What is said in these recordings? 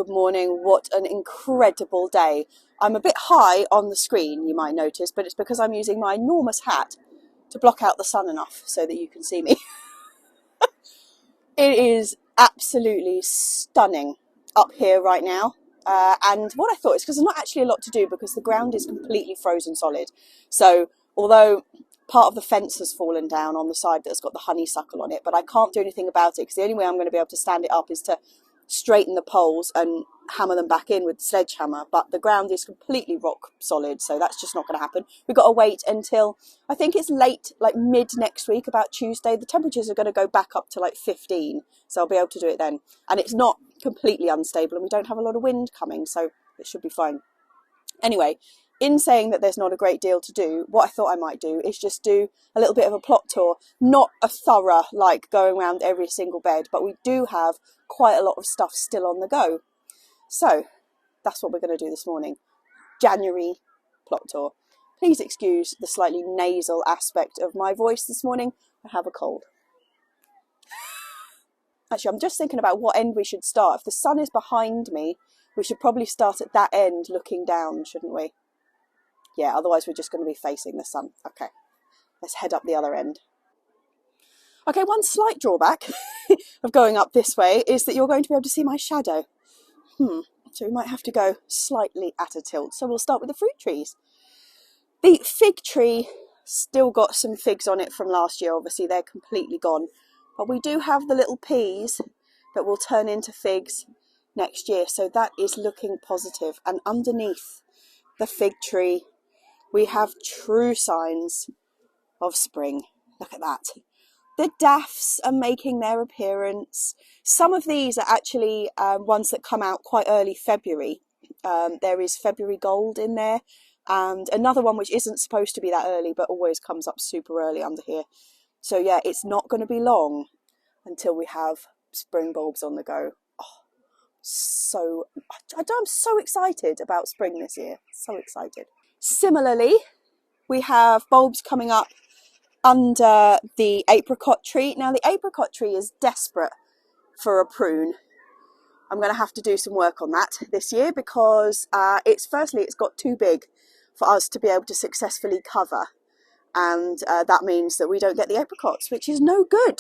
good morning. What an incredible day. I'm a bit high on the screen, you might notice, but it's because I'm using my enormous hat to block out the sun enough so that you can see me. It is absolutely stunning up here right now. And what I thought is because there's not actually a lot to do because the ground is completely frozen solid. So although part of the fence has fallen down on the side that's got the honeysuckle on it, but I can't do anything about it because the only way I'm going to be able to stand it up is to straighten the poles and hammer them back in with the sledgehammer. But the ground is completely rock solid, so that's just not going to happen. We've got to wait until, I think it's late, like mid next week, about Tuesday. The temperatures are going to go back up to like 15, so I'll be able to do it then. And it's not completely unstable and we don't have a lot of wind coming, so it should be fine. Anyway, in saying that there's not a great deal to do, what I thought I might do is just do a little bit of a plot tour. Not a thorough, like going around every single bed, but we do have quite a lot of stuff still on the go. So that's what we're going to do this morning. January plot tour. Please excuse the slightly nasal aspect of my voice this morning. I have a cold. Actually, I'm just thinking about what end we should start. If the sun is behind me, we should probably start at that end looking down, shouldn't we? Yeah, otherwise we're just going to be facing the sun. Okay, let's head up the other end. Okay, one slight drawback of going up this way is that you're going to be able to see my shadow. So we might have to go slightly at a tilt. So we'll start with the fruit trees. The fig tree still got some figs on it from last year. Obviously, they're completely gone. But we do have the little peas that will turn into figs next year. So that is looking positive. And underneath the fig tree, we have true signs of spring. Look at that. The daffs are making their appearance. Some of these are actually ones that come out quite early February. There is February gold in there. And another one which isn't supposed to be that early, but always comes up super early under here. So yeah, it's not going to be long until we have spring bulbs on the go. Oh, I'm so excited about spring this year. So excited. Similarly, we have bulbs coming up under the apricot tree. Now, the apricot tree is desperate for a prune. I'm going to have to do some work on that this year because it's got too big for us to be able to successfully cover. And that means that we don't get the apricots, which is no good.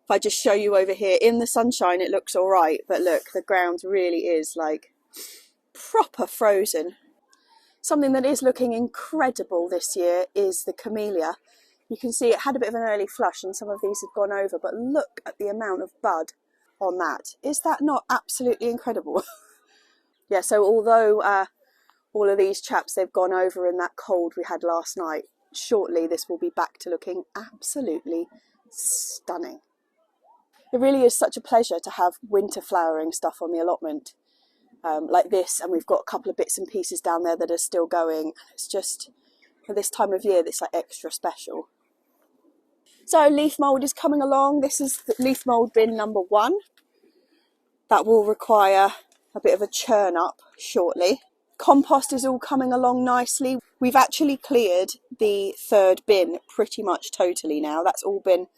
If I just show you over here in the sunshine, it looks all right. But look, the ground really is like proper frozen. Something that is looking incredible this year is the camellia. You can see it had a bit of an early flush and some of these have gone over, but look at the amount of bud on that. Is that not absolutely incredible? Yeah, so although all of these chaps, they've gone over in that cold we had last night, shortly this will be back to looking absolutely stunning. It really is such a pleasure to have winter flowering stuff on the allotment. Like this, and we've got a couple of bits and pieces down there that are still going. It's just, for this time of year, it's like extra special. So leaf mould is coming along. This is the leaf mould bin number 1. That will require a bit of a churn up shortly. Compost is all coming along nicely. We've actually cleared the 3rd bin pretty much totally now. That's all been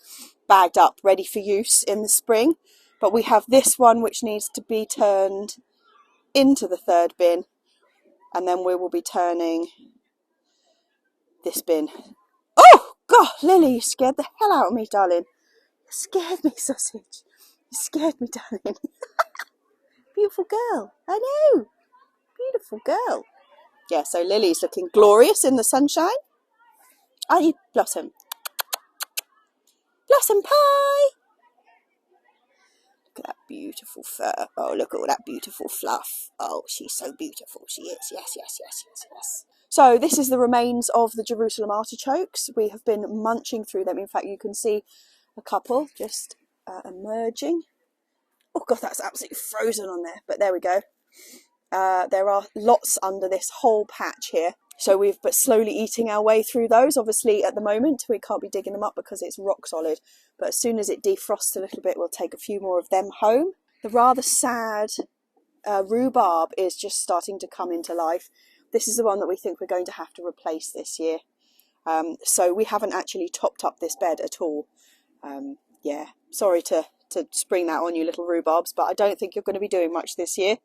bagged up, ready for use in the spring. But we have this one which needs to be turned into the 3rd bin, and then we will be turning this bin. Oh God, Lily, you scared the hell out of me, darling. You scared me, sausage. You scared me, darling. Beautiful girl. I know. Beautiful girl. Yeah, so Lily's looking glorious in the sunshine. Aren't you, Blossom? Blossom pie. Look at that beautiful fur. Oh, look at all that beautiful fluff. Oh, she's so beautiful. She is. Yes, yes, yes, yes, yes. So this is the remains of the Jerusalem artichokes. We have been munching through them. In fact, you can see a couple just emerging. Oh God, that's absolutely frozen on there. But there we go. There are lots under this whole patch here. So we've been slowly eating our way through those. Obviously, at the moment, we can't be digging them up because it's rock solid. But as soon as it defrosts a little bit, we'll take a few more of them home. The rather sad rhubarb is just starting to come into life. This is the one that we think we're going to have to replace this year. So we haven't actually topped up this bed at all. Yeah, sorry to spring that on you little rhubarbs, but I don't think you're going to be doing much this year.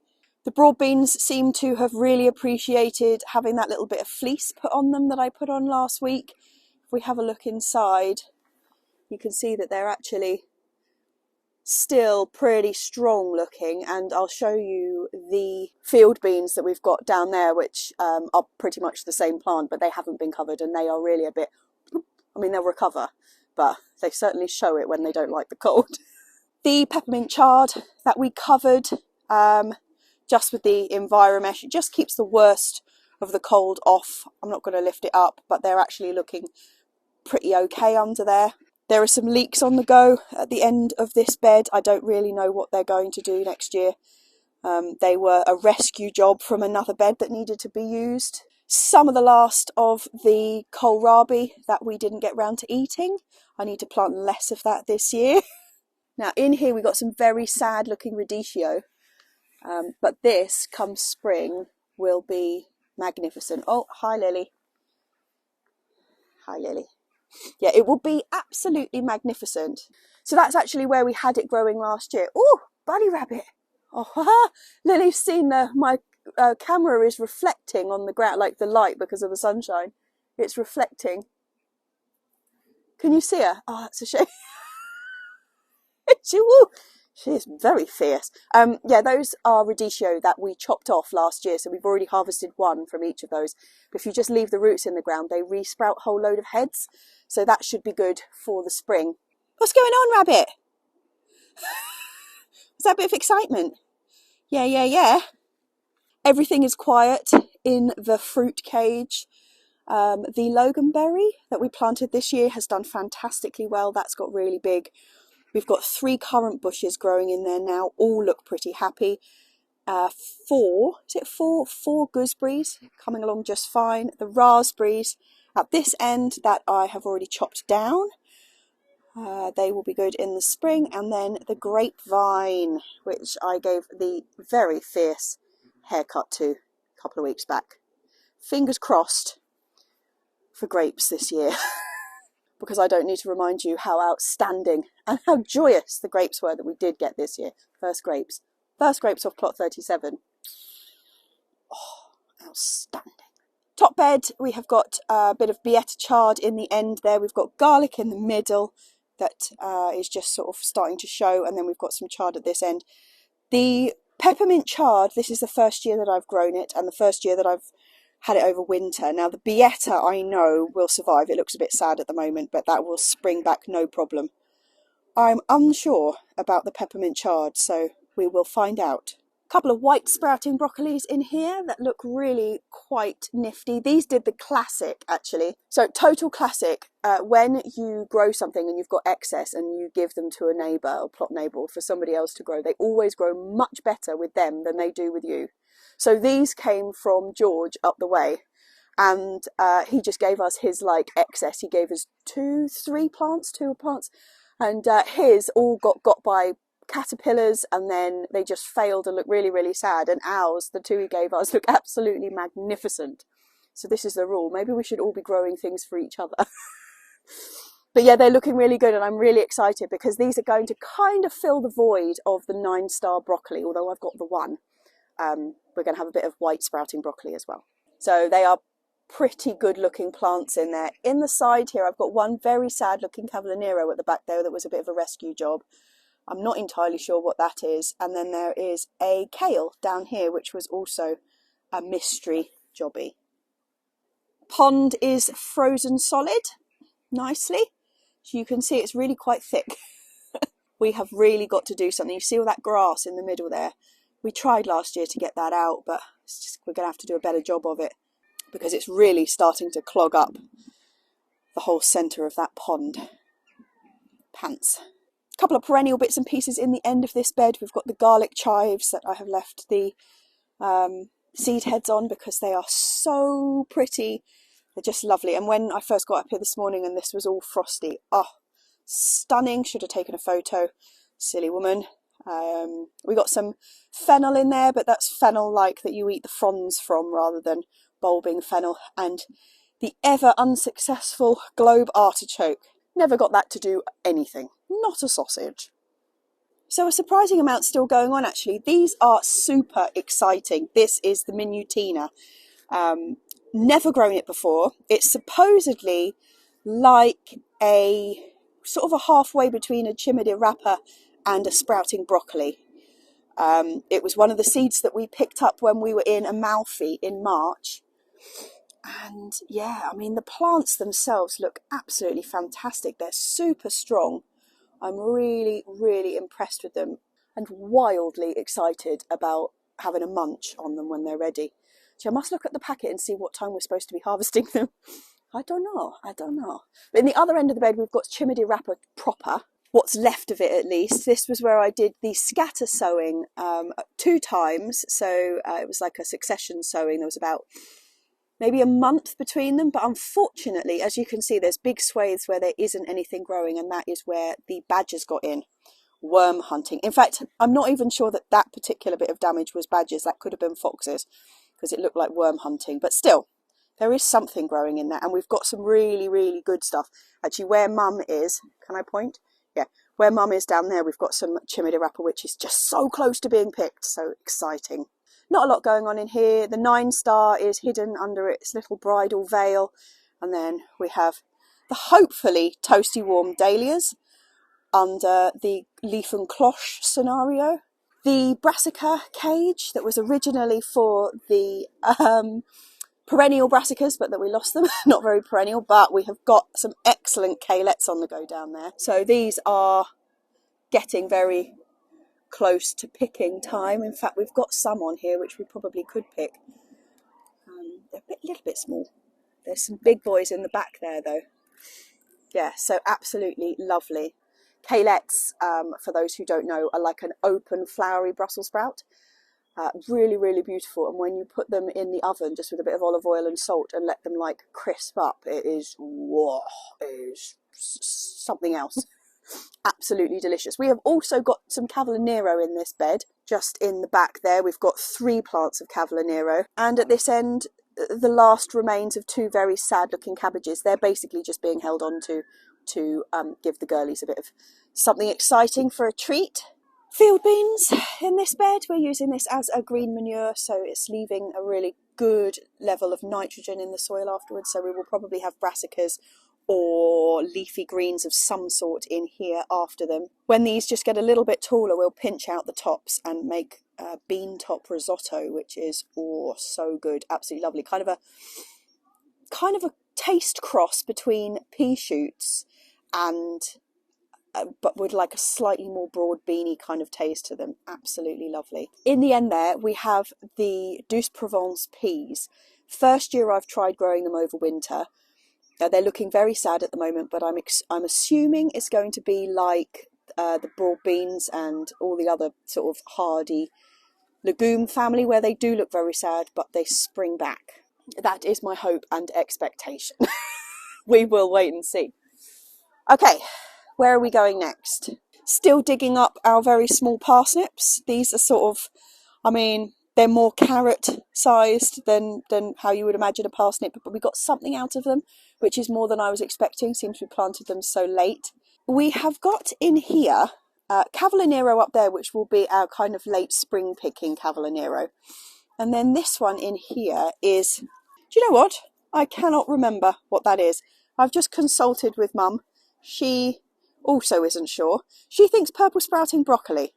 The broad beans seem to have really appreciated having that little bit of fleece put on them that I put on last week. If we have a look inside, you can see that they're actually still pretty strong looking, and I'll show you the field beans that we've got down there, which are pretty much the same plant, but they haven't been covered, and they are really a bit, I mean, they'll recover, but they certainly show it when they don't like the cold. The peppermint chard that we covered just with the EnviroMesh, it just keeps the worst of the cold off. I'm not going to lift it up, but they're actually looking pretty okay under there. There are some leeks on the go at the end of this bed. I don't really know what they're going to do next year. They were a rescue job from another bed that needed to be used. Some of the last of the kohlrabi that we didn't get round to eating. I need to plant less of that this year. Now in here we got some very sad looking radicchio, but this come spring will be magnificent. Oh, hi Lily. Hi Lily. Yeah, it will be absolutely magnificent. So that's actually where we had it growing last year. Oh, bunny rabbit. Oh, Lily's seen my camera is reflecting on the ground, like the light because of the sunshine. It's reflecting. Can you see her? Oh, that's a shame. She is very fierce. Yeah, those are radicchio that we chopped off last year, so we've already harvested one from each of those. But if you just leave the roots in the ground, they re-sprout a whole load of heads, so that should be good for the spring. What's going on, Rabbit? Is that a bit of excitement? Yeah. Everything is quiet in the fruit cage. The loganberry that we planted this year has done fantastically well. That's got really big. We've got 3 currant bushes growing in there now. All look pretty happy. 4 gooseberries coming along just fine. The raspberries at this end that I have already chopped down. They will be good in the spring. And then the grapevine, which I gave the very fierce haircut to a couple of weeks back. Fingers crossed for grapes this year. Because I don't need to remind you how outstanding and how joyous the grapes were that we did get this year. First grapes off plot 37. Oh, outstanding. Top bed, we have got a bit of Beata chard in the end there. We've got garlic in the middle that is just sort of starting to show, and then we've got some chard at this end. The peppermint chard, this is the first year that I've grown it, and the first year that I've had it over winter. Now the Beata I know will survive. It looks a bit sad at the moment, but that will spring back no problem. I'm unsure about the peppermint chard, so we will find out. A couple of white sprouting broccolis in here that look really quite nifty. These did the classic actually. So total classic, when you grow something and you've got excess and you give them to a neighbour or plot neighbour or for somebody else to grow, they always grow much better with them than they do with you. So these came from George up the way, and he just gave us his like excess. He gave us two plants, and his all got by caterpillars, and then they just failed and looked really, really sad. And ours, the 2 he gave us, look absolutely magnificent. So this is the rule. Maybe we should all be growing things for each other. But yeah, they're looking really good, and I'm really excited because these are going to kind of fill the void of the 9-star broccoli, although I've got the one. We're going to have a bit of white sprouting broccoli as well. So they are pretty good looking plants in there. In the side here, I've got one very sad looking Cavallonero at the back there that was a bit of a rescue job. I'm not entirely sure what that is. And then there is a kale down here, which was also a mystery jobby. Pond is frozen solid nicely. So you can see it's really quite thick. We have really got to do something. You see all that grass in the middle there? We tried last year to get that out, but we're going to have to do a better job of it because it's really starting to clog up the whole centre of that pond. Pants. A couple of perennial bits and pieces in the end of this bed. We've got the garlic chives that I have left the seed heads on because they are so pretty. They're just lovely. And when I first got up here this morning and this was all frosty, oh, stunning. Should have taken a photo. Silly woman. We got some fennel in there, but that's fennel like that you eat the fronds from rather than bulbing fennel. And the ever unsuccessful globe artichoke. Never got that to do anything. Not a sausage. So a surprising amount still going on actually. These are super exciting. This is the Minutina. Never grown it before. It's supposedly like a sort of a halfway between a chimida wrapper and a sprouting broccoli. It was one of the seeds that we picked up when we were in Amalfi in March. And yeah, I mean, the plants themselves look absolutely fantastic. They're super strong. I'm really, really impressed with them and wildly excited about having a munch on them when they're ready. So I must look at the packet and see what time we're supposed to be harvesting them. I don't know. But in the other end of the bed, we've got chimida wrapper proper. What's left of it, at least. This was where I did the scatter sowing 2 times. So it was like a succession sowing. There was about maybe a month between them. But unfortunately, as you can see, there's big swathes where there isn't anything growing. And that is where the badgers got in. Worm hunting. In fact, I'm not even sure that that particular bit of damage was badgers. That could have been foxes because it looked like worm hunting. But still, there is something growing in there. And we've got some really, really good stuff. Actually, where Mum is, can I point? Yeah, where Mum is down there, we've got some chimida wrapper, which is just so close to being picked. So exciting. Not a lot going on in here. The 9-star is hidden under its little bridal veil. And then we have the hopefully toasty warm dahlias under the leaf and cloche scenario. The brassica cage that was originally for the perennial brassicas, but that we lost them. Not very perennial, but we have got some excellent calets on the go down there. So these are getting very close to picking time. In fact, we've got some on here which we probably could pick. They're a little bit small. There's some big boys in the back there though. Yeah, so absolutely lovely. Calets, for those who don't know, are like an open flowery Brussels sprout. Really, really beautiful. And when you put them in the oven just with a bit of olive oil and salt and let them like crisp up, it is, whoa, it is something else. Absolutely delicious. We have also got some Cavallonero in this bed. Just in the back there, we've got 3 plants of Cavallonero. And at this end, the last remains of 2 very sad looking cabbages. They're basically just being held on to give the girlies a bit of something exciting for a treat. Field beans in this bed. We're using this as a green manure, so it's leaving a really good level of nitrogen in the soil afterwards. So we will probably have brassicas or leafy greens of some sort in here after them. When these just get a little bit taller, we'll pinch out the tops and make bean top risotto, which is so good, absolutely lovely. Kind of a taste cross between pea shoots and but with like a slightly more broad beany kind of taste to them. Absolutely lovely. In the end there, we have the Douce Provence peas. First year I've tried growing them over winter. They're looking very sad at the moment, but I'm assuming it's going to be like the broad beans and all the other sort of hardy legume family, where they do look very sad, but they spring back. That is my hope and expectation. We will wait and see. Okay, where are we going next? Still digging up our very small parsnips. These are sort of, I mean, they're more carrot sized than how you would imagine a parsnip, but we got something out of them, which is more than I was expecting. Seems we planted them so late. We have got in here Cavallonero up there, which will be our kind of late spring picking Cavallonero. And then this one in here is, do you know what? I cannot remember what that is. I've just consulted with Mum. She also isn't sure. She thinks purple sprouting broccoli,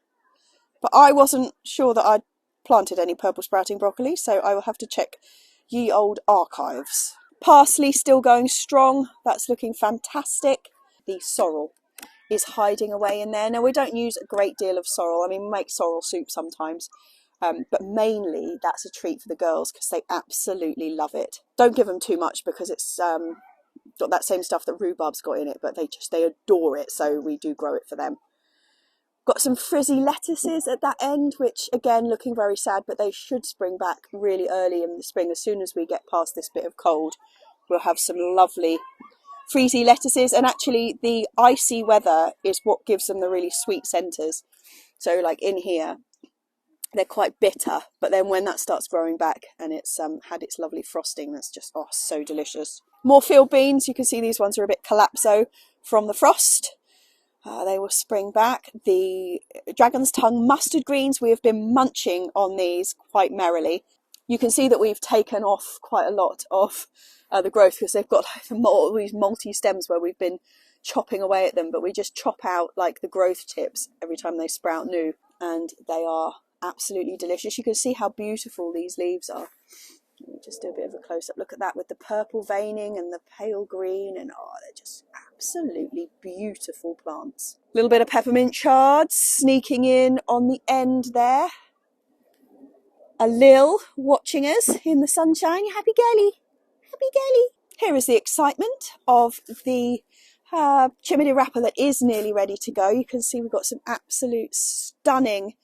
but I wasn't sure that I'd planted any purple sprouting broccoli, so I will have to check ye old archives. Parsley still going strong. That's looking fantastic. The sorrel is hiding away in there. Now, we don't use a great deal of sorrel. I mean, we make sorrel soup sometimes, but mainly that's a treat for the girls because they absolutely love it. Don't give them too much because it's got that same stuff that rhubarb's got in it, but they adore it, so we do grow it for them. Got some frizzy lettuces at that end, which again looking very sad, but they should spring back really early in the spring. As soon as we get past this bit of cold, we'll have some lovely frizzy lettuces. And actually the icy weather is what gives them the really sweet centres. So like in here, they're quite bitter, but then when that starts growing back and it's had its lovely frosting, that's just so delicious. More field beans. You can see these ones are a bit collapso from the frost. They will spring back. The dragon's tongue mustard greens, we have been munching on these quite merrily. You can see that we've taken off quite a lot of the growth because they've got like all these multi-stems where we've been chopping away at them, but we just chop out like the growth tips every time they sprout new, and they are absolutely delicious. You can see how beautiful these leaves are. Let me just do a bit of a close-up look at that with the purple veining and the pale green, and oh, they're just absolutely beautiful plants. A little bit of peppermint chard sneaking in on the end there. A Lil watching us in the sunshine. Happy girly, happy girly. Here is the excitement of the chimney wrapper that is nearly ready to go. You can see we've got some absolute stunning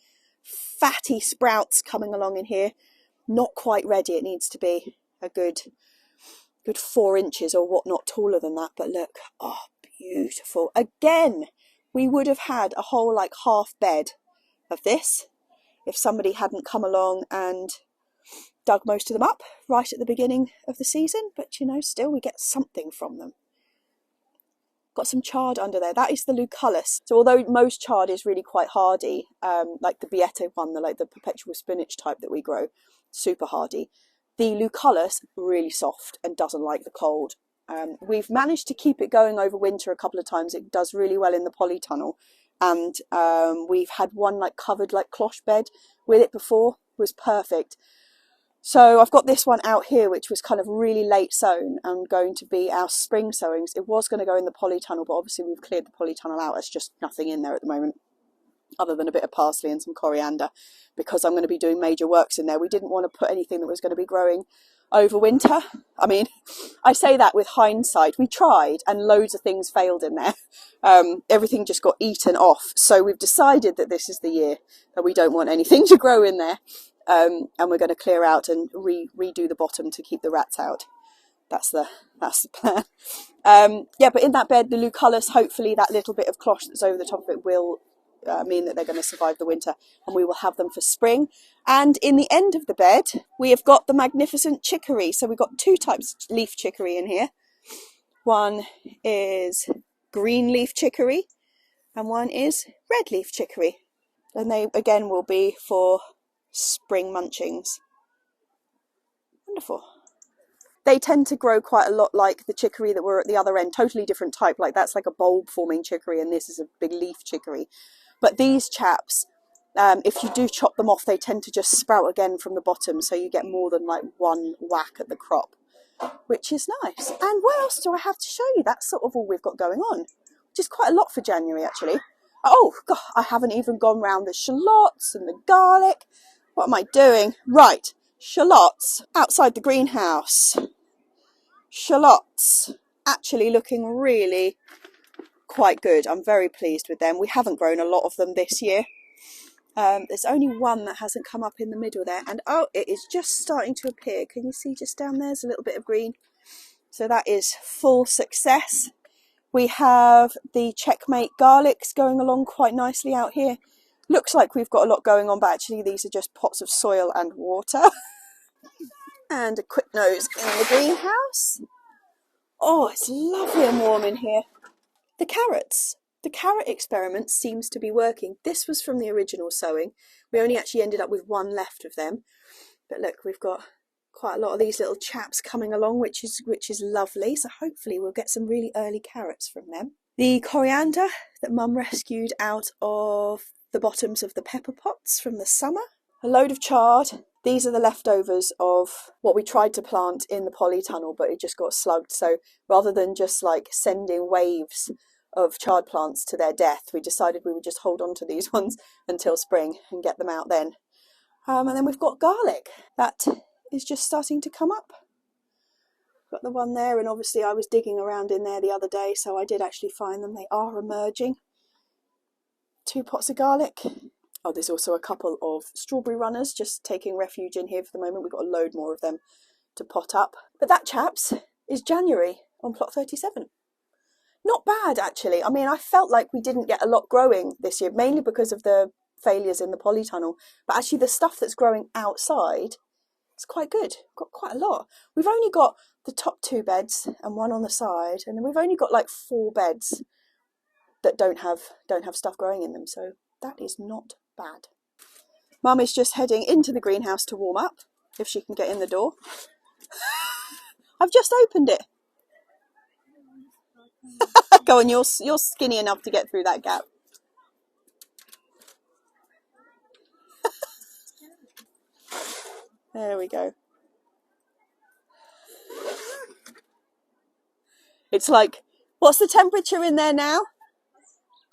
fatty sprouts coming along in here. Not quite ready. It needs to be a good 4 inches or whatnot taller than that. But look, oh, beautiful. Again, we would have had a whole like half bed of this if somebody hadn't come along and dug most of them up right at the beginning of the season. But you know, still we get something from them. Got some chard under there. That is the lucullus. So although most chard is really quite hardy, like the Beate one, the perpetual spinach type that we grow, super hardy, the lucullus really soft and doesn't like the cold. We've managed to keep it going over winter a couple of times. It does really well in the polytunnel, and we've had one like covered like cloche bed with it before. It was perfect. So I've got this one out here, which was kind of really late sown and going to be our spring sowings. It was going to go in the polytunnel, but obviously we've cleared the polytunnel out. There's just nothing in there at the moment other than a bit of parsley and some coriander, because I'm going to be doing major works in there. We didn't want to put anything that was going to be growing over winter. I mean, I say that with hindsight. We tried and loads of things failed in there. Everything just got eaten off. So we've decided that this is the year that we don't want anything to grow in there. And we're going to clear out and redo the bottom to keep the rats out. That's the plan. Yeah, but in that bed, the lucullus, hopefully that little bit of cloche that's over the top of it will mean that they're going to survive the winter, and we will have them for spring. And in the end of the bed, we have got the magnificent chicory. So we've got 2 types of leaf chicory in here. One is green leaf chicory and one is red leaf chicory. And they again will be for spring munchings. Wonderful. They tend to grow quite a lot like the chicory that were at the other end, totally different type. Like that's like a bulb forming chicory and this is a big leaf chicory. But these chaps, if you do chop them off, they tend to just sprout again from the bottom, so you get more than like one whack at the crop, which is nice. And what else do I have to show you? That's sort of all we've got going on, which is quite a lot for January actually. Oh God, I haven't even gone round the shallots and the garlic. What am I doing? Right, shallots outside the greenhouse. Shallots actually looking really quite good. I'm very pleased with them. We haven't grown a lot of them this year. There's only one that hasn't come up in the middle there, and oh, it is just starting to appear. Can you see just down there's a little bit of green? So that is full success. We have the checkmate garlics going along quite nicely out here. Looks like we've got a lot going on, but actually these are just pots of soil and water. And a quick nose in the greenhouse. Oh, it's lovely and warm in here. The carrots. The carrot experiment seems to be working. This was from the original sowing. We only actually ended up with one left of them. But look, we've got quite a lot of these little chaps coming along, which is lovely. So hopefully we'll get some really early carrots from them. The coriander that Mum rescued out of the bottoms of the pepper pots from the summer. A load of chard. These are the leftovers of what we tried to plant in the polytunnel, but it just got slugged. So rather than just like sending waves of chard plants to their death, we decided we would just hold on to these ones until spring and get them out then. And then we've got garlic. That is just starting to come up. Got the one there, and obviously I was digging around in there the other day, so I did actually find them. They are emerging. 2 pots of garlic. Oh, there's also a couple of strawberry runners just taking refuge in here for the moment. We've got a load more of them to pot up. But that, chaps, is January on plot 37. Not bad, actually. I mean, I felt like we didn't get a lot growing this year, mainly because of the failures in the polytunnel. But actually the stuff that's growing outside is quite good. Got quite a lot. We've only got the top 2 beds and one on the side, and then we've only got like 4 beds that don't have stuff growing in them. So that is not bad. Mum is just heading into the greenhouse to warm up, if she can get in the door. I've just opened it. Go on, you're skinny enough to get through that gap. There we go. It's like, what's the temperature in there now?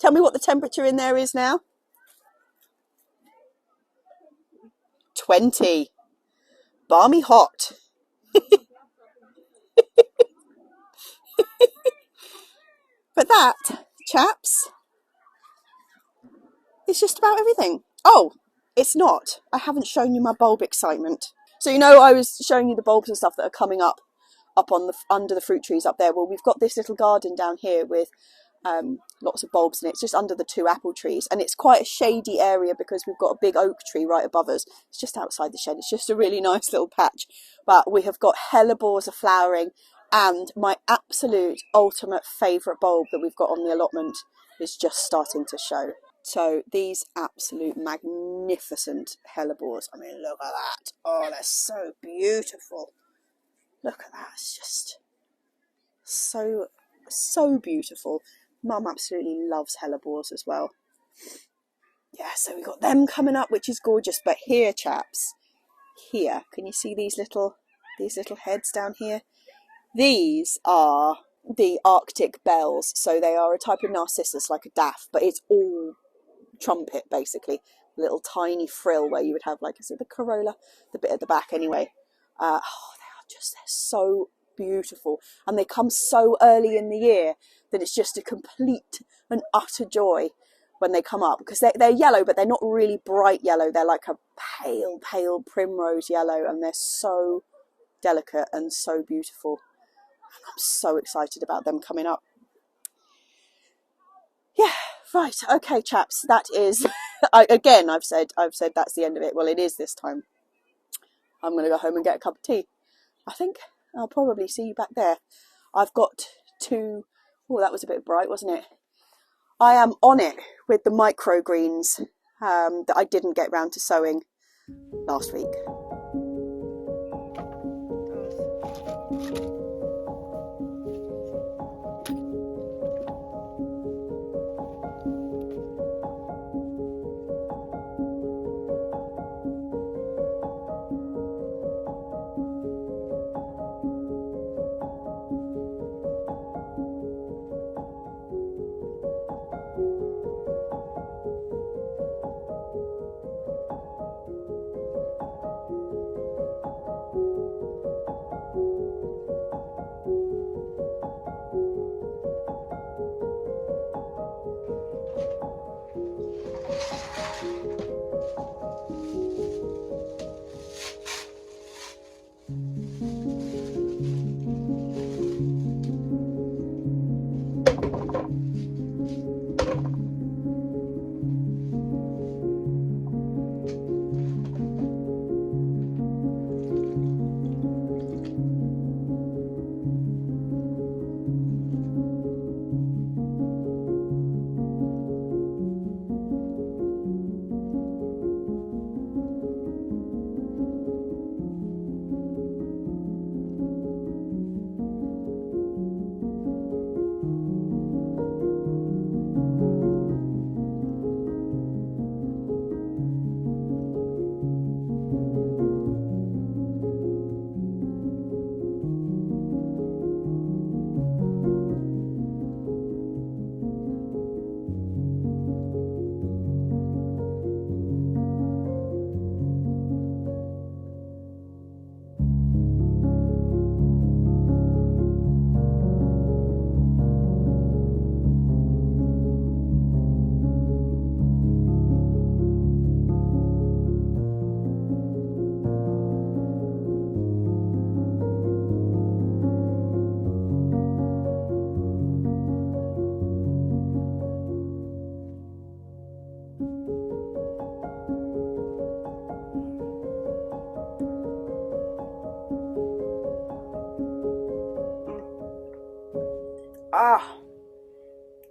Tell me what the temperature in there is now. 20. Balmy hot. But that, chaps, is just about everything. Oh, it's not. I haven't shown you my bulb excitement. So you know I was showing you the bulbs and stuff that are coming up on the under the fruit trees up there. Well, we've got this little garden down here with lots of bulbs in it. It's just under the 2 apple trees, and it's quite a shady area because we've got a big oak tree right above us. It's just outside the shed. It's just a really nice little patch. But we have got hellebores are flowering, and my absolute ultimate favourite bulb that we've got on the allotment is just starting to show. So these absolute magnificent hellebores. I mean, look at that. Oh, they're so beautiful. Look at that. It's just so beautiful. Mum absolutely loves hellebores as well. Yeah, so we've got them coming up, which is gorgeous. But here, chaps, here, can you see these little heads down here? These are the Arctic bells. So they are a type of narcissus, like a daff, but it's all trumpet, basically. A little tiny frill where you would have, like, is it the corolla? The bit at the back, anyway. Oh, they're so beautiful, and they come so early in the year that it's just a complete and utter joy when they come up, because they're yellow, but they're not really bright yellow. They're like a pale primrose yellow, and they're so delicate and so beautiful. And I'm so excited about them coming up. Yeah, right, okay, chaps, that is again, I've said that's the end of it. Well, it is this time. I'm going to go home and get a cup of tea. I think I'll probably see you back there. I've got to... Oh, that was a bit bright, wasn't it? I am on it with the microgreens that I didn't get round to sowing last week.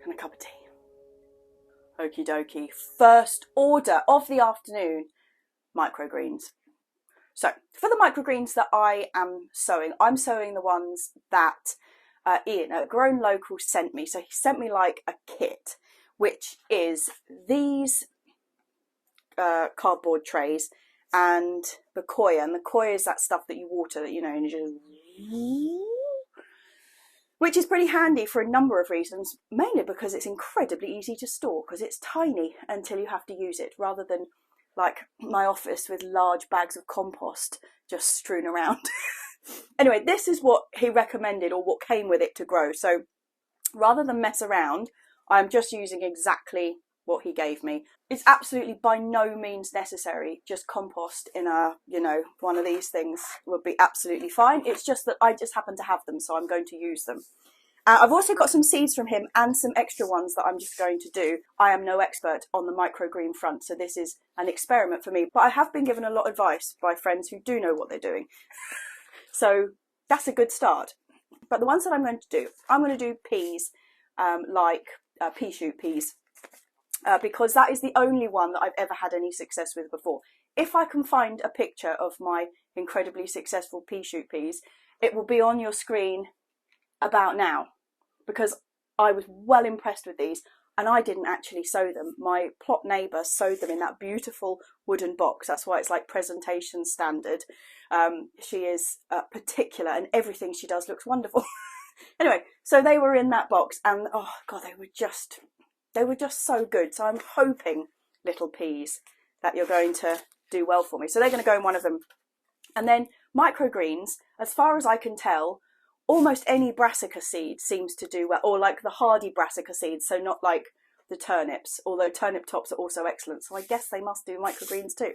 And a cup of tea. Okie dokie. First order of the afternoon, microgreens. So for the microgreens that I am sowing, I'm sowing the ones that Ian at Grown Local sent me. So he sent me like a kit, which is these cardboard trays and the coir. And the coir is that stuff that you water, you know, and you just... which is pretty handy for a number of reasons, mainly because it's incredibly easy to store because it's tiny until you have to use it, rather than like my office with large bags of compost just strewn around. Anyway, this is what he recommended, or what came with it to grow. So rather than mess around, I'm just using exactly what he gave me. It's absolutely by no means necessary. Just compost in a, you know, one of these things would be absolutely fine. It's just that I just happen to have them, so I'm going to use them. I've also got some seeds from him and some extra ones that I'm just going to do. I am no expert on the microgreen front, so this is an experiment for me. But I have been given a lot of advice by friends who do know what they're doing. So that's a good start. But the ones that I'm going to do, I'm going to do peas, like pea shoot peas. Because that is the only one that I've ever had any success with before. If I can find a picture of my incredibly successful pea shoot peas, it will be on your screen about now, because I was well impressed with these, and I didn't actually sow them. My plot neighbour sowed them in that beautiful wooden box. That's why it's like presentation standard. She is particular, and everything she does looks wonderful. Anyway, so they were in that box, and oh god, they were just so good. So I'm hoping, little peas, that you're going to do well for me. So they're going to go in one of them. And then microgreens, as far as I can tell, almost any brassica seed seems to do well, or like the hardy brassica seeds, so not like the turnips, although turnip tops are also excellent. So I guess they must do microgreens too.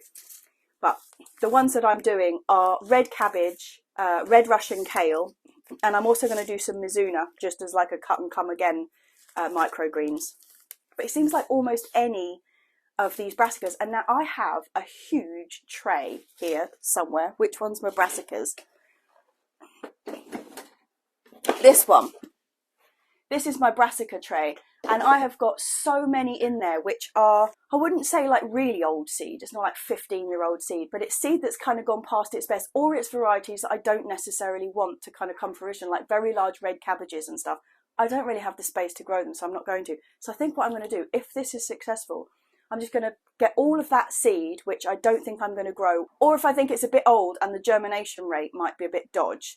But the ones that I'm doing are red cabbage, red Russian kale, and I'm also going to do some mizuna, just as like a cut and come again microgreens. But it seems like almost any of these brassicas, and now I have a huge tray here somewhere. Which one's my brassicas? This one. This is my brassica tray, and I have got so many in there which are, I wouldn't say like really old seed, it's not like 15-year-old seed, but it's seed that's kind of gone past its best, or it's varieties that I don't necessarily want to kind of come fruition, like very large red cabbages and stuff. I don't really have the space to grow them, so I'm not going to. So I think what I'm going to do, if this is successful, I'm just going to get all of that seed, which I don't think I'm going to grow, or if I think it's a bit old and the germination rate might be a bit dodge,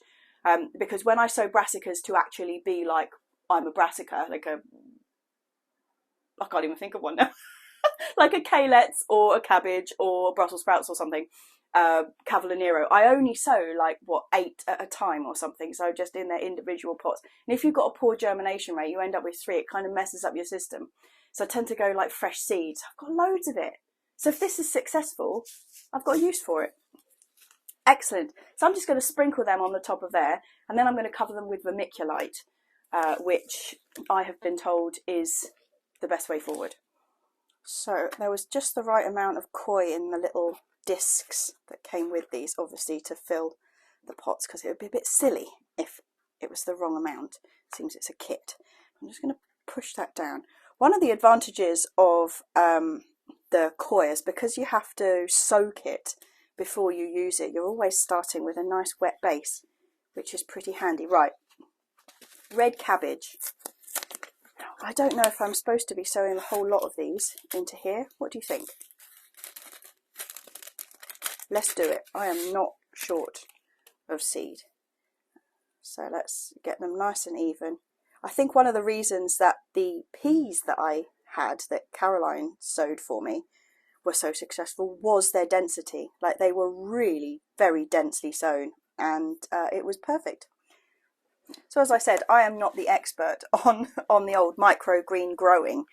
because when I sow brassicas to actually be like, I'm a brassica, like a, I can't even think of one now, like a kalettes or a cabbage or Brussels sprouts or something, Cavallonero, I only sow like, what, 8 at a time or something, so just in their individual pots. And if you've got a poor germination rate, you end up with 3, it kind of messes up your system. So I tend to go like fresh seeds. I've got loads of it. So if this is successful, I've got a use for it. Excellent. So I'm just going to sprinkle them on the top of there, and then I'm going to cover them with vermiculite, which I have been told is the best way forward. So there was just the right amount of koi in the little discs that came with these, obviously to fill the pots, because it would be a bit silly if it was the wrong amount. It seems it's a kit. I'm just going to push that down. One of the advantages of the koi is because you have to soak it before you use it, you're always starting with a nice wet base, which is pretty handy. Right, red cabbage. I don't know if I'm supposed to be sowing a whole lot of these into here. What do you think? Let's do it. I am not short of seed. So let's get them nice and even. I think one of the reasons that the peas that I had, that Caroline sowed for me, were so successful was their density. Like, they were really very densely sown, and it was perfect. So as I said, I am not the expert on the old microgreen growing,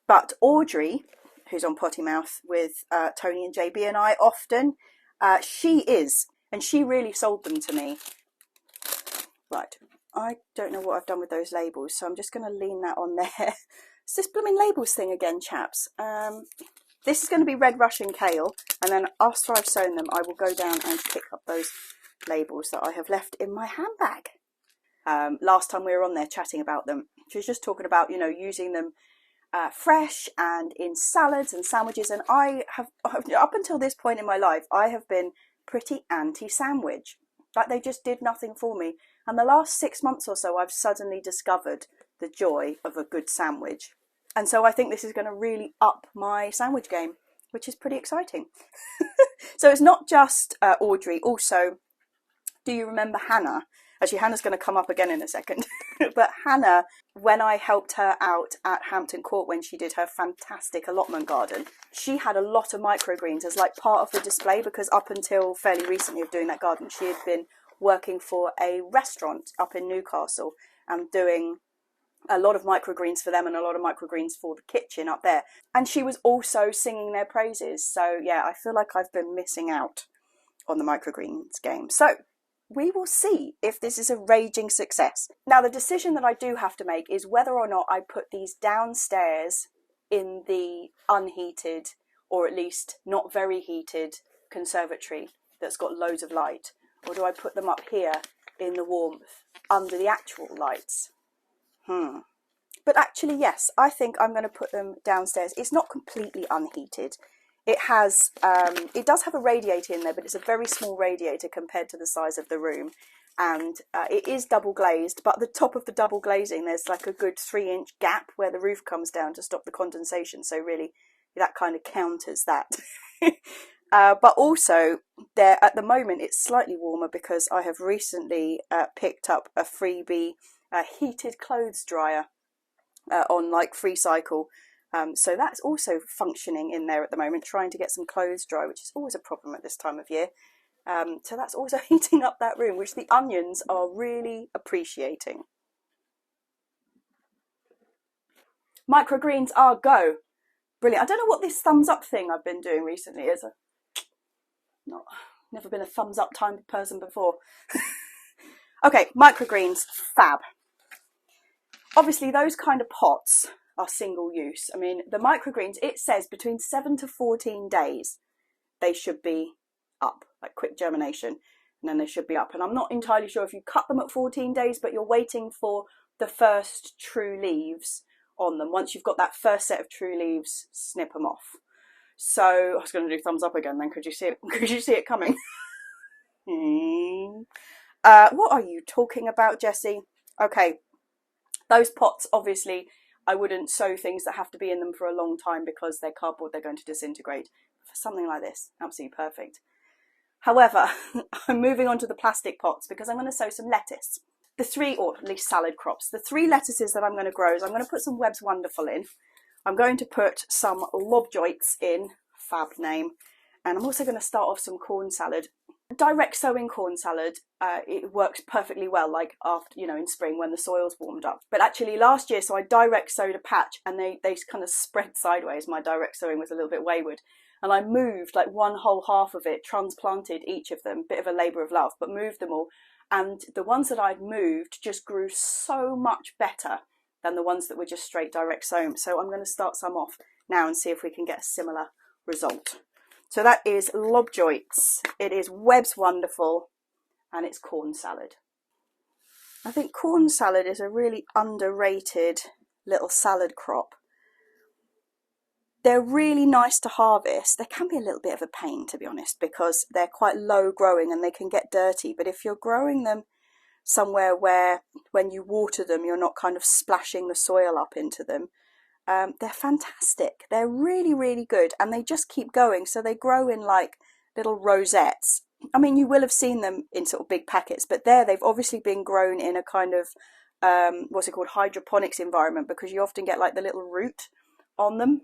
but Audrey, who's on Potty Mouth with Tony and JB and I often, she is, and she really sold them to me. Right, I don't know what I've done with those labels, so I'm just going to lean that on there. It's this blooming labels thing again, chaps. This is going to be red Russian kale, and then after I've sown them, I will go down and pick up those labels that I have left in my handbag. Last time we were on there chatting about them, she was just talking about, you know, using them fresh and in salads and sandwiches, and I have, up until this point in my life, I have been pretty anti-sandwich. Like, they just did nothing for me. And the last 6 months or so, I've suddenly discovered the joy of a good sandwich. And so I think this is going to really up my sandwich game, which is pretty exciting. So it's not just Audrey. Also, do you remember Hannah? Actually, Hannah's going to come up again in a second. But Hannah, when I helped her out at Hampton Court when she did her fantastic allotment garden, she had a lot of microgreens as like part of the display, because up until fairly recently of doing that garden, she had been working for a restaurant up in Newcastle and doing a lot of microgreens for them and a lot of microgreens for the kitchen up there. And she was also singing their praises. So yeah, I feel like I've been missing out on the microgreens game. So we will see if this is a raging success. Now, the decision that I do have to make is whether or not I put these downstairs in the unheated, or at least not very heated, conservatory that's got loads of light, or do I put them up here in the warmth under the actual lights? But actually, yes, I think I'm going to put them downstairs. It's not completely unheated. It has, it does have a radiator in there, but it's a very small radiator compared to the size of the room. And it is double glazed, but at the top of the double glazing, there's like a good 3-inch gap where the roof comes down to stop the condensation. So really, that kind of counters that. But also, there at the moment, it's slightly warmer because I have recently picked up a freebie heated clothes dryer on like Free Cycle. So that's also functioning in there at the moment, trying to get some clothes dry, which is always a problem at this time of year. So that's also heating up that room, which the onions are really appreciating. Microgreens are go. Brilliant. I don't know what this thumbs up thing I've been doing recently is. Never been a thumbs up time person before. Okay, microgreens, fab. Obviously, those kind of pots are single use. I mean, the microgreens, it says between 7 to 14 days they should be up, like quick germination, and then they should be up. And I'm not entirely sure if you cut them at 14 days, but you're waiting for the first true leaves on them. Once you've got that first set of true leaves, snip them off. So I was going to do thumbs up again then. Could you see it? Could you see it coming? What are you talking about, Jessie? Okay, those pots, obviously, I wouldn't sow things that have to be in them for a long time because they're cardboard, they're going to disintegrate. For something like this, absolutely perfect. However, I'm moving on to the plastic pots because I'm going to sow some lettuce. The 3, or at least salad crops, the 3 lettuces that I'm going to grow is I'm going to put some Webb's Wonderful in. I'm going to put some lobjoits in, fab name, and I'm also going to start off some corn salad. Direct sowing corn salad, it works perfectly well, like after, you know, in spring when the soil's warmed up. But actually last year, so I direct sowed a patch and they kind of spread sideways. My direct sowing was a little bit wayward. And I moved like one whole half of it, transplanted each of them, bit of a labour of love, but moved them all. And the ones that I'd moved just grew so much better than the ones that were just straight direct sown. So I'm going to start some off now and see if we can get a similar result. So that is lobjoits, it is Webb's Wonderful, and it's corn salad. I think corn salad is a really underrated little salad crop. They're really nice to harvest. They can be a little bit of a pain, to be honest, because they're quite low growing and they can get dirty. But if you're growing them somewhere where when you water them, you're not kind of splashing the soil up into them, they're fantastic. They're really, really good, and they just keep going. So they grow in like little rosettes. I mean, you will have seen them in sort of big packets, but they've obviously been grown in a kind of what's it called, hydroponics environment, because you often get like the little root on them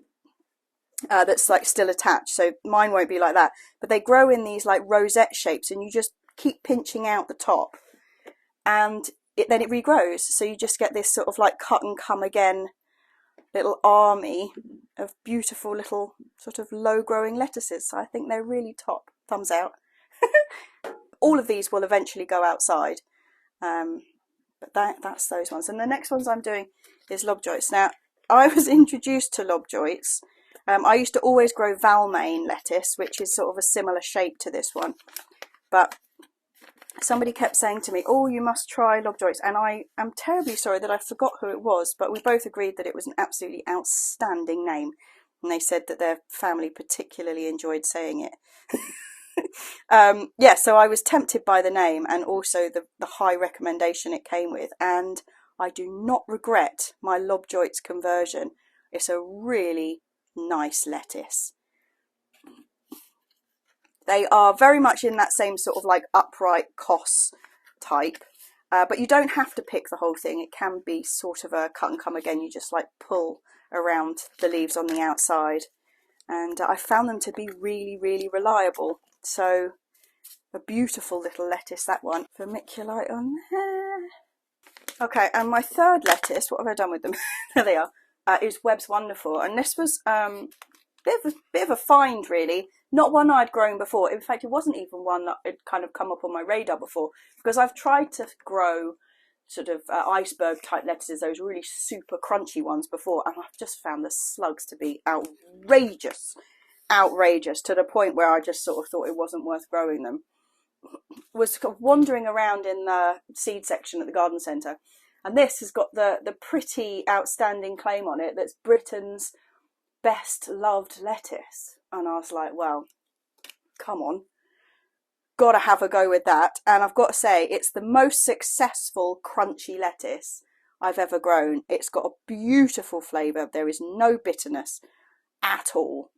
that's like still attached. So mine won't be like that, but they grow in these like rosette shapes, and you just keep pinching out the top, and then it regrows. So you just get this sort of like cut and come again little army of beautiful little sort of low growing lettuces. So I think they're really top. Thumbs out. All of these will eventually go outside, but that's those ones. And the next ones I'm doing is lobjoits. Now, I was introduced to lobjoits. I used to always grow Valmain lettuce, which is sort of a similar shape to this one, but somebody kept saying to me, oh, you must try lobjoits, and I am terribly sorry that I forgot who it was, but we both agreed that it was an absolutely outstanding name, and they said that their family particularly enjoyed saying it. Yeah, so I was tempted by the name and also the high recommendation it came with, and I do not regret my lobjoits conversion. It's a really nice lettuce. They are very much in that same sort of like upright cos type, but you don't have to pick the whole thing. It can be sort of a cut and come again. You just like pull around the leaves on the outside, and I found them to be really, really reliable. So a beautiful little lettuce, that one. Vermiculite on there. Okay, and my third lettuce, what have I done with them? There they are, is Webb's Wonderful, and this was bit of a find, really. Not one I'd grown before. In fact, it wasn't even one that had kind of come up on my radar before, because I've tried to grow sort of iceberg type lettuces, those really super crunchy ones before, and I've just found the slugs to be outrageous to the point where I just sort of thought it wasn't worth growing them. Was wandering around in the seed section at the garden centre, and this has got the pretty outstanding claim on it that's Britain's best loved lettuce, and I was like, well, come on, gotta have a go with that. And I've got to say, it's the most successful crunchy lettuce I've ever grown. It's got a beautiful flavour, there is no bitterness at all,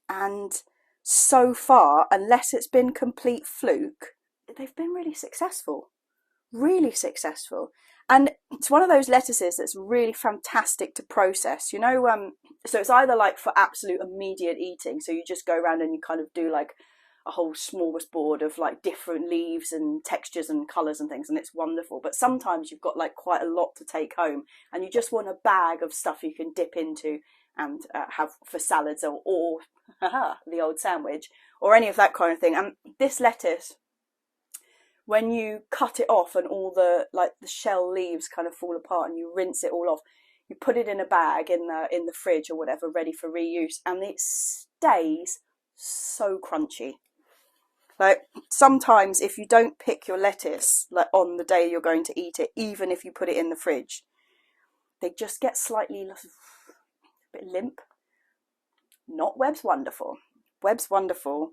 and so far, unless it's been complete fluke, they've been really successful. And it's one of those lettuces that's really fantastic to process, you know. So it's either like for absolute immediate eating, so you just go around and you kind of do like a whole smorgasbord of like different leaves and textures and colours and things, and it's wonderful. But sometimes you've got like quite a lot to take home, and you just want a bag of stuff you can dip into and have for salads or the old sandwich or any of that kind of thing. And this lettuce, when you cut it off and all the shell leaves kind of fall apart and you rinse it all off, you put it in a bag in the fridge or whatever, ready for reuse, and it stays so crunchy. Like, sometimes if you don't pick your lettuce like on the day you're going to eat it, even if you put it in the fridge, they just get slightly a bit limp. Not Webb's Wonderful. Webb's Wonderful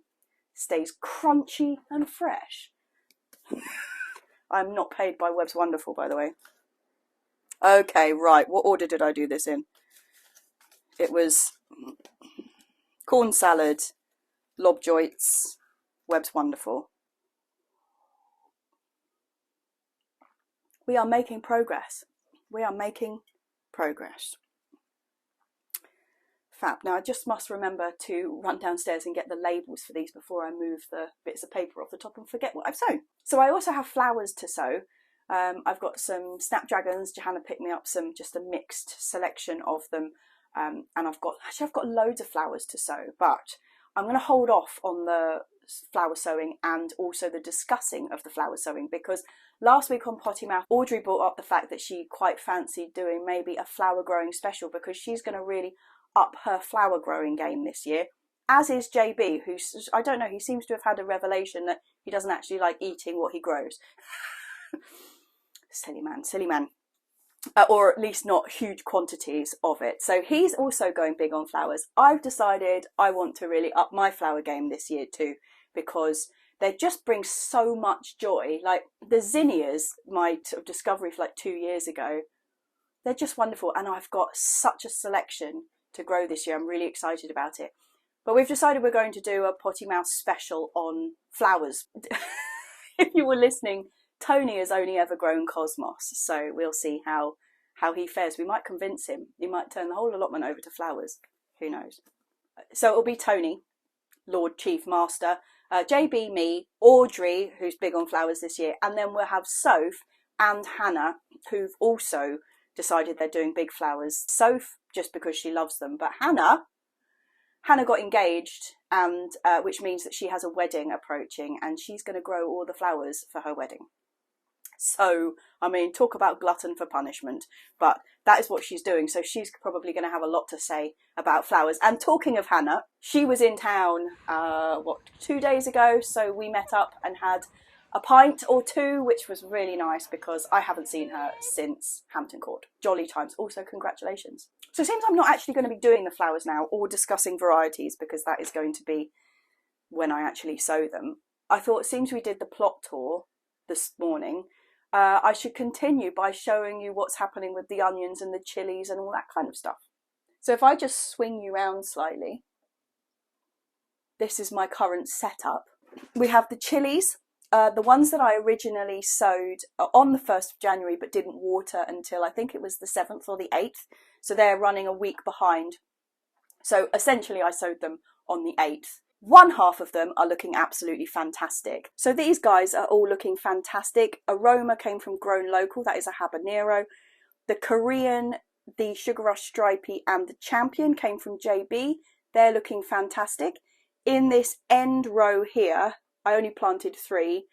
stays crunchy and fresh. I'm not paid by Webb's Wonderful, by the way. Okay, right, what order did I do this in? It was corn salad, lobjoits, Webb's Wonderful. We are making progress. Fab. Now I just must remember to run downstairs and get the labels for these before I move the bits of paper off the top and forget what I've sown. So I also have flowers to sow. I've got some snapdragons. Johanna picked me up just a mixed selection of them, and I've got loads of flowers to sow, but I'm going to hold off on the flower sowing and also the discussing of the flower sowing, because last week on Potty Mouth, Audrey brought up the fact that she quite fancied doing maybe a flower growing special, because she's going to really up her flower growing game this year, as is JB, who's, I don't know, he seems to have had a revelation that he doesn't actually like eating what he grows. Silly man. Or at least not huge quantities of it. So he's also going big on flowers. I've decided I want to really up my flower game this year too, because they just bring so much joy. Like the zinnias, my sort of discovery for like 2 years ago, they're just wonderful, and I've got such a selection to grow this year. I'm really excited about it. But we've decided we're going to do a Potty Mouth special on flowers. If you were listening, Tony has only ever grown cosmos, so we'll see how he fares. We might convince him. He might turn the whole allotment over to flowers. Who knows? So it'll be Tony, Lord Chief Master, JB, me, Audrey, who's big on flowers this year, and then we'll have Soph and Hannah, who've also decided they're doing big flowers. Soph, just because she loves them, but Hannah got engaged, and which means that she has a wedding approaching, and she's going to grow all the flowers for her wedding. So, I mean, talk about glutton for punishment, but that is what she's doing. So she's probably going to have a lot to say about flowers. And talking of Hannah, she was in town, 2 days ago. So we met up and had a pint or two, which was really nice because I haven't seen her since Hampton Court. Jolly times. Also, congratulations. So it seems I'm not actually going to be doing the flowers now or discussing varieties because that is going to be when I actually sow them. I thought since we did the plot tour this morning, I should continue by showing you what's happening with the onions and the chilies and all that kind of stuff. So if I just swing you around slightly, this is my current setup. We have the chilies, the ones that I originally sowed on the 1st of January but didn't water until I think it was the 7th or the 8th. So they're running a week behind. So essentially I sowed them on the 8th. One half of them are looking absolutely fantastic. So these guys are all looking fantastic. Aroma came from Grown Local, that is a habanero. The Korean, the Sugar Rush Stripey and the Champion came from JB. They're looking fantastic. In this end row here, I only planted 3,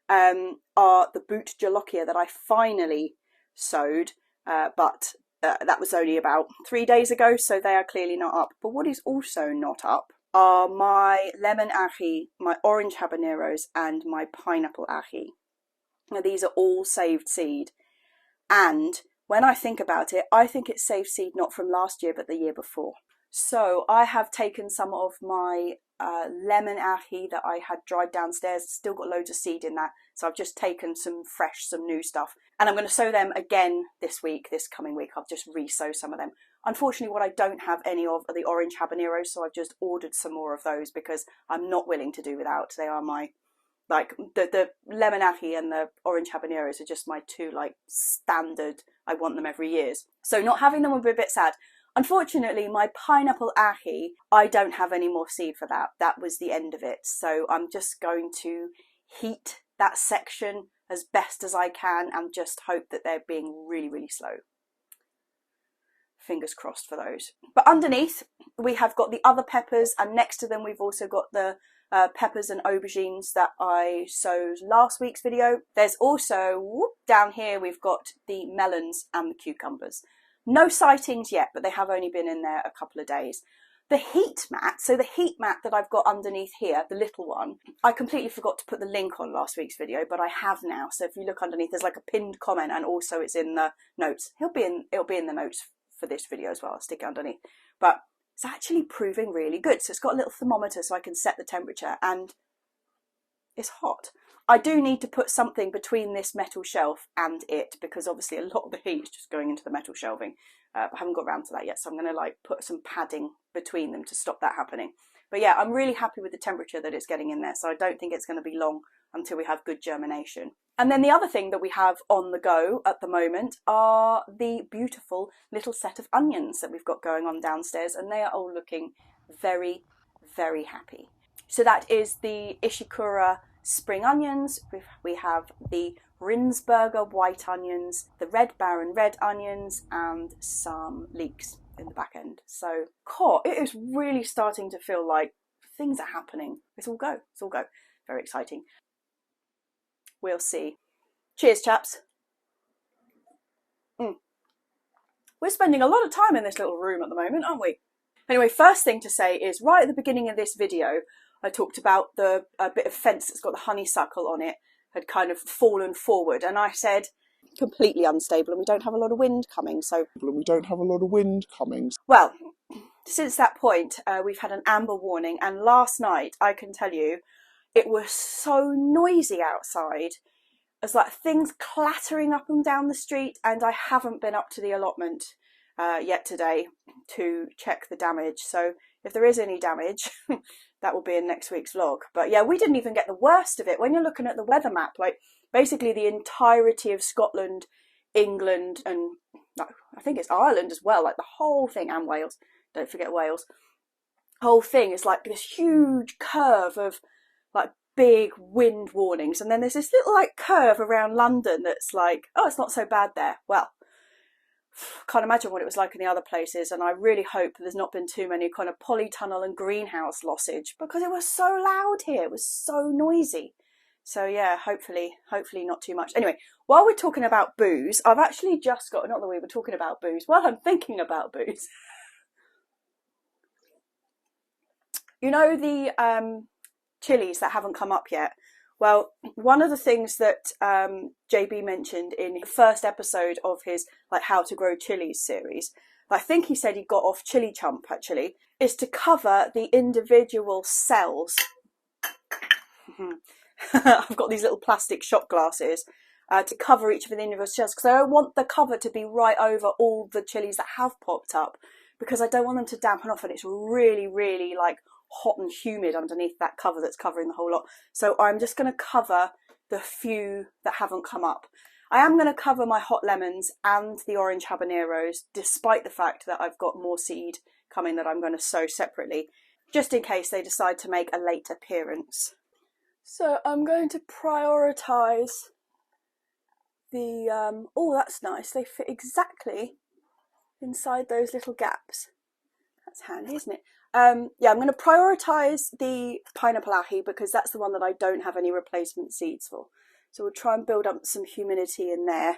are the Boot Jolokia that I finally sowed, but that was only about 3 days ago, so they are clearly not up. But what is also not up are my lemon ají, my orange habaneros, and my pineapple ají. Now these are all saved seed, and when I think about it, I think it's saved seed not from last year but the year before. So I have taken some of my lemon ají that I had dried downstairs, still got loads of seed in that, so I've just taken some fresh, some new stuff, and I'm going to sow them again this coming week. I'll just re-sow some of them. Unfortunately, what I don't have any of are the orange habaneros, so I've just ordered some more of those because I'm not willing to do without. They are my, like, the lemon ají and the orange habaneros are just my two, like, standard, I want them every year. So not having them would be a bit sad. Unfortunately, my pineapple ají, I don't have any more seed for that. That was the end of it. So I'm just going to heat that section as best as I can and just hope that they're being really, really slow. Fingers crossed for those. But underneath, we have got the other peppers, and next to them we've also got the peppers and aubergines that I sowed last week's video. There's also, down here, we've got the melons and the cucumbers. No sightings yet, but they have only been in there a couple of days. The heat mat, so the heat mat that I've got underneath here, the little one, I completely forgot to put the link on last week's video, but I have now. So if you look underneath, there's like a pinned comment, and also it's in the notes. It'll be in the notes for this video as well. I'll stick it underneath. But it's actually proving really good. So it's got a little thermometer so I can set the temperature, and it's hot. I do need to put something between this metal shelf and it because obviously a lot of the heat is just going into the metal shelving. But I haven't got around to that yet, so I'm going to like put some padding between them to stop that happening. But yeah, I'm really happy with the temperature that it's getting in there, so I don't think it's going to be long until we have good germination. And then the other thing that we have on the go at the moment are the beautiful little set of onions that we've got going on downstairs, and they are all looking very, very happy. So that is the Ishikura spring onions. We have the Rinsberger white onions, the Red Baron red onions, and some leeks in the back end. So, it is really starting to feel like things are happening. It's all go. It's all go. Very exciting. We'll see. Cheers, chaps. We're spending a lot of time in this little room at the moment, aren't we? Anyway, first thing to say is right at the beginning of this video, I talked about a bit of fence that's got the honeysuckle on it had kind of fallen forward, and I said completely unstable and we don't have a lot of wind coming. Well, since that point we've had an amber warning, and last night I can tell you it was so noisy outside. There's like things clattering up and down the street, and I haven't been up to the allotment yet today to check the damage. So if there is any damage, that will be in next week's vlog. But yeah, we didn't even get the worst of it. When you're looking at the weather map, like basically the entirety of Scotland, England, and no, I think it's Ireland as well, like the whole thing, and Wales, don't forget Wales, whole thing is like this huge curve of like big wind warnings, and then there's this little like curve around London that's like, oh, it's not so bad there. Well, can't imagine what it was like in the other places, and I really hope there's not been too many kind of polytunnel and greenhouse lossage because it was so loud here, it was so noisy. So yeah, hopefully not too much. Anyway, while we're talking about booze, I've actually just got, not that we were talking about booze, while I'm thinking about booze. You know the chilies that haven't come up yet? Well, one of the things that JB mentioned in the first episode of his like How to Grow Chilies series, I think he said he got off Chili Chump actually, is to cover the individual cells. I've got these little plastic shot glasses to cover each of the individual cells because I don't want the cover to be right over all the chilies that have popped up, because I don't want them to dampen off and it's really, really like hot and humid underneath that cover that's covering the whole lot. So I'm just going to cover the few that haven't come up. I am going to cover my hot lemons and the orange habaneros, despite the fact that I've got more seed coming that I'm going to sow separately, just in case they decide to make a late appearance. So I'm going to prioritise the, oh that's nice, they fit exactly inside those little gaps. That's handy, isn't it? Yeah, I'm going to prioritise the pineapple ahi because that's the one that I don't have any replacement seeds for. So we'll try and build up some humidity in there.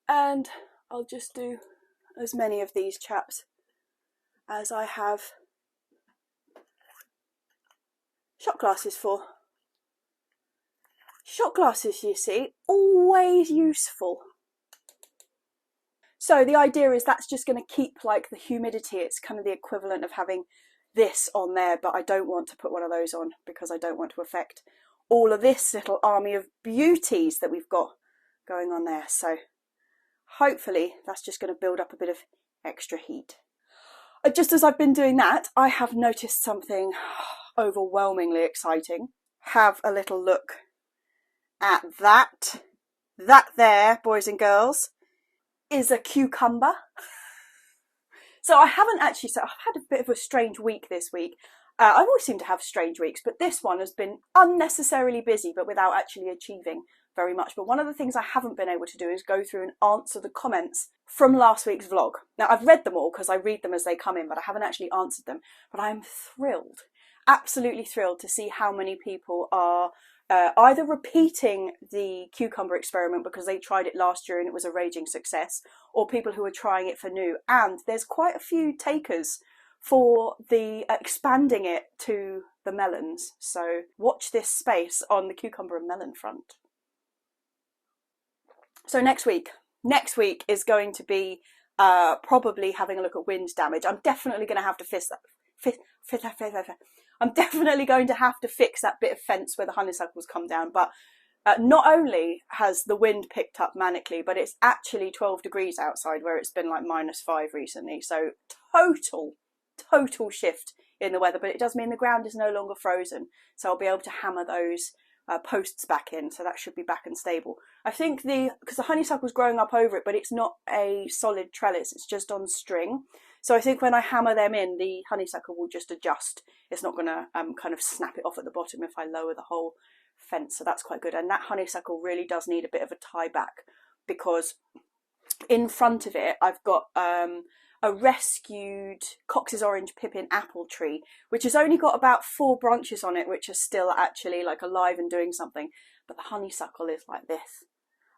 And I'll just do as many of these chaps as I have shot glasses for. Shot glasses, you see, always useful. So the idea is that's just going to keep like the humidity. It's kind of the equivalent of having this on there, but I don't want to put one of those on because I don't want to affect all of this little army of beauties that we've got going on there. So hopefully that's just going to build up a bit of extra heat. Just as I've been doing that, I have noticed something overwhelmingly exciting. Have a little look at that. That there, boys and girls, is a cucumber. So I haven't actually, so I've had a bit of a strange week this week. I always seem to have strange weeks, but this one has been unnecessarily busy, but without actually achieving very much. But one of the things I haven't been able to do is go through and answer the comments from last week's vlog. Now, I've read them all because I read them as they come in, but I haven't actually answered them. But I'm thrilled, absolutely thrilled to see how many people are either repeating the cucumber experiment because they tried it last year and it was a raging success, or people who are trying it for new. And there's quite a few takers for the expanding it to the melons. So watch this space on the cucumber and melon front. So next week is going to be probably having a look at wind damage. I'm definitely going to have to I'm definitely going to have to fix that bit of fence where the honeysuckles come down. But not only has the wind picked up manically, but it's actually 12 degrees outside where it's been like -5 recently. So total shift in the weather. But it does mean the ground is no longer frozen. So I'll be able to hammer those posts back in. So that should be back and stable. I think because the honeysuckle's growing up over it, but it's not a solid trellis. It's just on string. So I think when I hammer them in, the honeysuckle will just adjust. It's not going to kind of snap it off at the bottom if I lower the whole fence. So that's quite good. And that honeysuckle really does need a bit of a tie back because in front of it, I've got a rescued Cox's Orange Pippin apple tree, which has only got about 4 branches on it, which are still actually like alive and doing something. But the honeysuckle is like this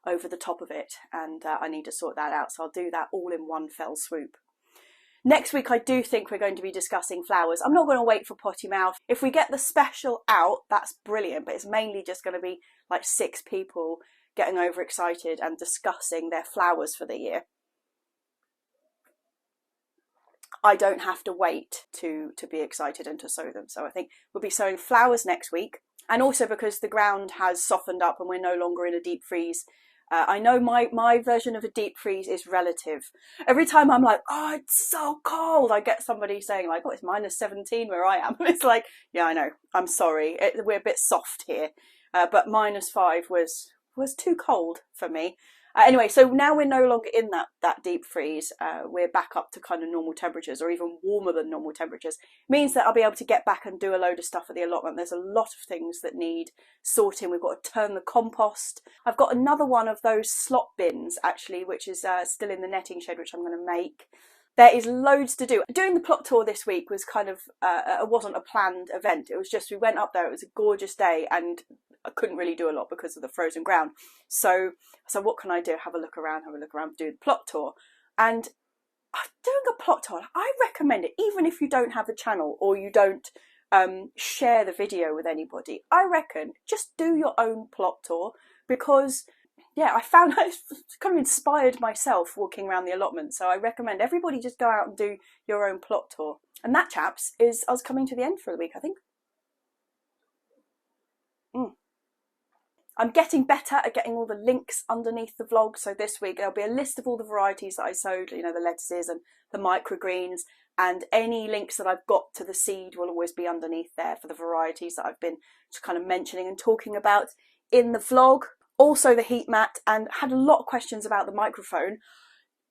over the top of it. And I need to sort that out. So I'll do that all in one fell swoop. Next week, I do think we're going to be discussing flowers. I'm not going to wait for potty mouth. If we get the special out, that's brilliant, but it's mainly just going to be like 6 people getting overexcited and discussing their flowers for the year. I don't have to wait to be excited and to sow them. So I think we'll be sowing flowers next week. And also because the ground has softened up and we're no longer in a deep freeze. I know my version of a deep freeze is relative. Every time I'm like, oh, it's so cold, I get somebody saying like, oh, it's -17 where I am. It's like, yeah, I know, I'm sorry, we're a bit soft here. But -5 was too cold for me. Anyway, so now we're no longer in that deep freeze. We're back up to kind of normal temperatures or even warmer than normal temperatures. Means that I'll be able to get back and do a load of stuff at the allotment. There's a lot of things that need sorting. We've got to turn the compost. I've got another one of those slot bins actually, which is still in the netting shed, which I'm going to make. There is loads to do. Doing the plot tour this week was kind of, it wasn't a planned event. It was just, we went up there, it was a gorgeous day and I couldn't really do a lot because of the frozen ground. So what can I do? Have a look around, do the plot tour. And doing a plot tour, I recommend it, even if you don't have a channel or you don't share the video with anybody. I reckon just do your own plot tour, because yeah, I found I kind of inspired myself walking around the allotment. So I recommend everybody just go out and do your own plot tour. And that, chaps, is us coming to the end for the week, I think. I'm getting better at getting all the links underneath the vlog. So this week there'll be a list of all the varieties that I sowed, you know, the lettuces and the microgreens, and any links that I've got to the seed will always be underneath there for the varieties that I've been just kind of mentioning and talking about in the vlog. Also the heat mat, and had a lot of questions about the microphone.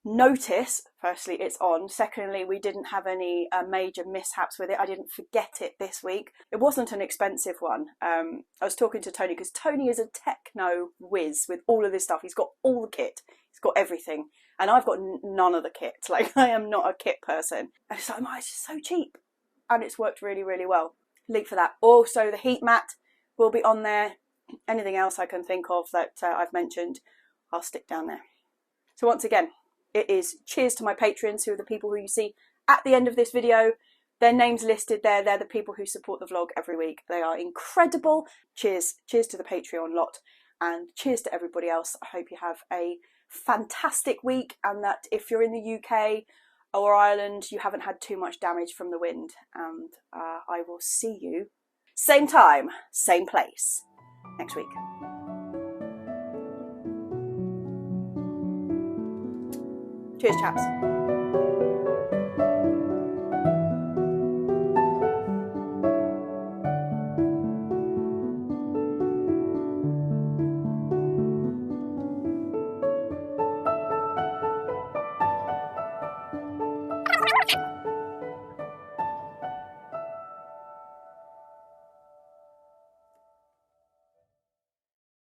Notice, firstly, it's on. Secondly, we didn't have any major mishaps with it. I didn't forget it this week. It wasn't an expensive one. I was talking to Tony, because Tony is a techno whiz with all of this stuff. He's got all the kit. He's got everything. And I've got none of the kit. Like, I am not a kit person. And it's like, it's just so cheap. And it's worked really, really well. Link for that. Also, the heat mat will be on there. Anything else I can think of that I've mentioned, I'll stick down there. So once again, it is cheers to my patrons, who are the people who you see at the end of this video. Their names listed there. They're the people who support the vlog every week. They are incredible. Cheers. Cheers to the Patreon lot, and cheers to everybody else. I hope you have a fantastic week, and that if you're in the UK or Ireland, you haven't had too much damage from the wind. And I will see you same time, same place next week. Cheers, chaps.